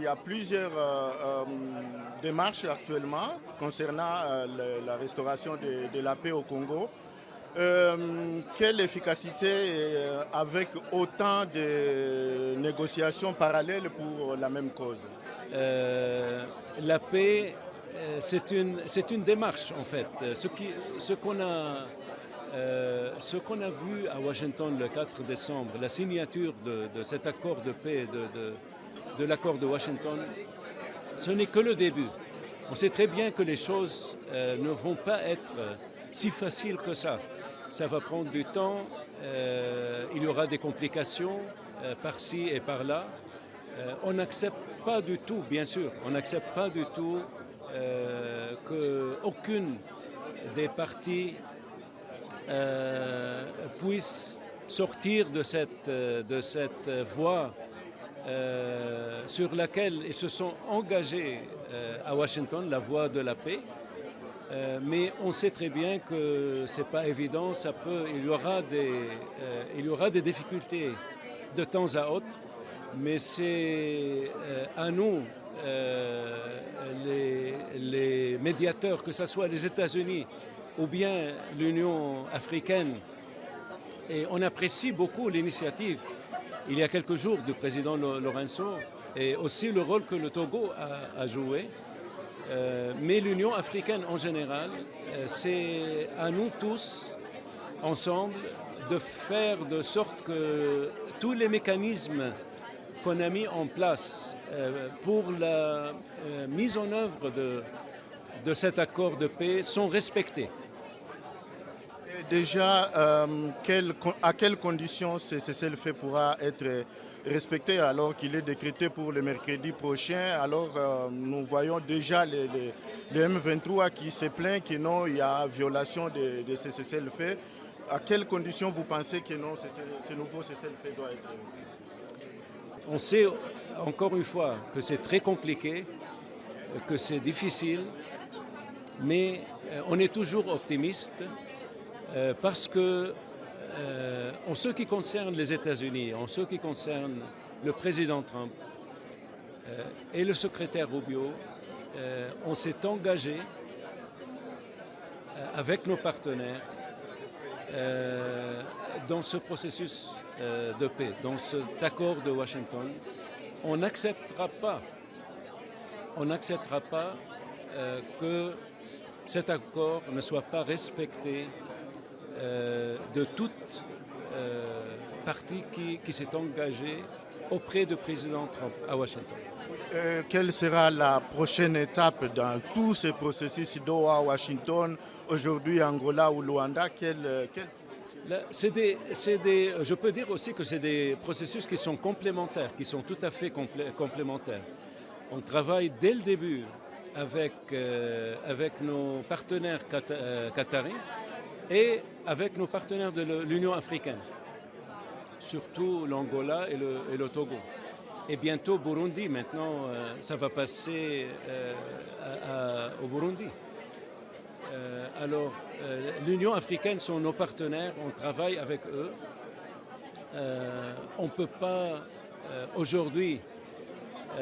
Il y a plusieurs démarches actuellement concernant la restauration de la paix au Congo. Quelle efficacité avec autant de négociations parallèles pour la même cause? La paix, c'est une démarche en fait. Ce qu'on a vu à Washington le 4 décembre, la signature de cet accord de paix, de l'accord de Washington, ce n'est que le début. On sait très bien que les choses ne vont pas être si faciles que ça. Ça va prendre du temps, il y aura des complications par-ci et par-là. On n'accepte pas du tout, bien sûr, on n'accepte pas du tout qu'aucune des parties puisse sortir de cette voie sur laquelle ils se sont engagés à Washington, la voie de la paix. Mais on sait très bien que ce n'est pas évident, il y aura des difficultés de temps à autre, mais c'est à nous, les médiateurs, que ce soit les États-Unis ou bien l'Union africaine, et on apprécie beaucoup l'initiative il y a quelques jours du président Lorenzo et aussi le rôle que le Togo a joué. Mais l'Union africaine en général, c'est à nous tous, ensemble, de faire de sorte que tous les mécanismes qu'on a mis en place pour la mise en œuvre de cet accord de paix sont respectés. Déjà, à quelles conditions ce cessez-le-feu pourra être respecté alors qu'il est décrété pour le mercredi prochain? Alors nous voyons déjà le M23 qui se plaint que non, il y a violation de ce cessez-le-feu. À quelles conditions vous pensez que non, ce nouveau cessez-le-feu doit être respecté? On sait encore une fois que c'est très compliqué, que c'est difficile, mais on est toujours optimiste. Parce que, en ce qui concerne les États-Unis, en ce qui concerne le président Trump et le secrétaire Rubio, on s'est engagé avec nos partenaires dans ce processus de paix, dans cet accord de Washington. On n'acceptera pas que cet accord ne soit pas respecté de toute partie qui s'est engagée auprès du président Trump à Washington. Quelle sera la prochaine étape dans tout ce processus Doha, Washington, aujourd'hui Angola ou Luanda? Je peux dire aussi que c'est des processus qui sont complémentaires, qui sont tout à fait complémentaires. On travaille dès le début avec nos partenaires qataris et avec nos partenaires de l'Union africaine, surtout l'Angola et le Togo. Et bientôt Burundi, maintenant ça va passer au Burundi. Alors l'Union africaine sont nos partenaires, on travaille avec eux. On ne peut pas aujourd'hui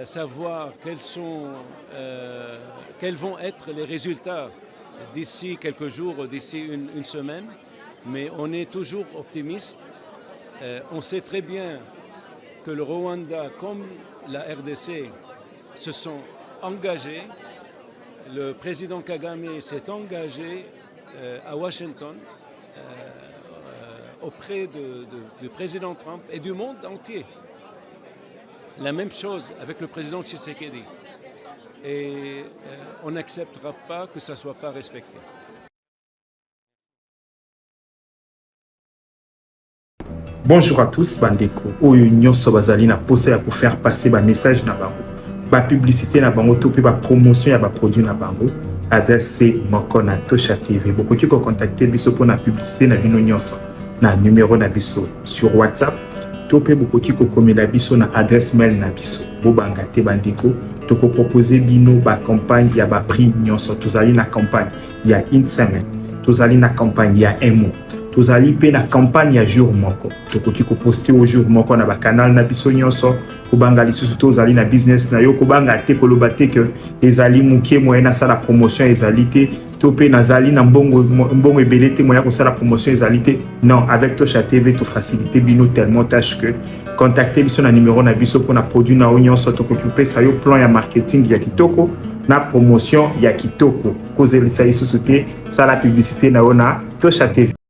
savoir quels vont être les résultats d'ici quelques jours ou d'ici une semaine, mais on est toujours optimiste. On sait très bien que le Rwanda comme la RDC se sont engagés. Le président Kagame s'est engagé à Washington auprès du président Trump et du monde entier. La même chose avec le président Tshisekedi. Et on n'acceptera pas que ça ne soit pas respecté. Bonjour à tous, Bandeko. Oyo nyonso bazali na posa ya pour faire passer ba message na bango. Ba publicité na bango to pe ba promotion ya ba produit na bango. Adresse moko na Tosha TV. Bokoki ko contacter biso pour na publicité na bino nyonso. Na numéro na biso sur WhatsApp. To pe bokoki ko komela biso na adresse mail na biso. Bobanga te Bandeko. Toko proposer bino ba campagne ya ba prix nyonso. Tozali na campagne ya une semaine. Tozali na campagne ya un mois. tozali pe na campagne ya jour moko tokoki ko poster au jour moko na ba canal na biso nyonso kobanga lisusu tozali na business na yo kobanga te koloba te que ezali muke moyen na sala promotion ezali te to pe nazali na mbongo ebele te moyen ko sala promotion ezali te. Non, avec Tosha TV to faciliter bino tellement tâche que contacter biso na numéro na biso pour na produit na nyonso tokoki sa yo plan ya marketing ya kitoko na promotion ya kitoko kozelisa lisusu te sala publicité na ona Tosha TV.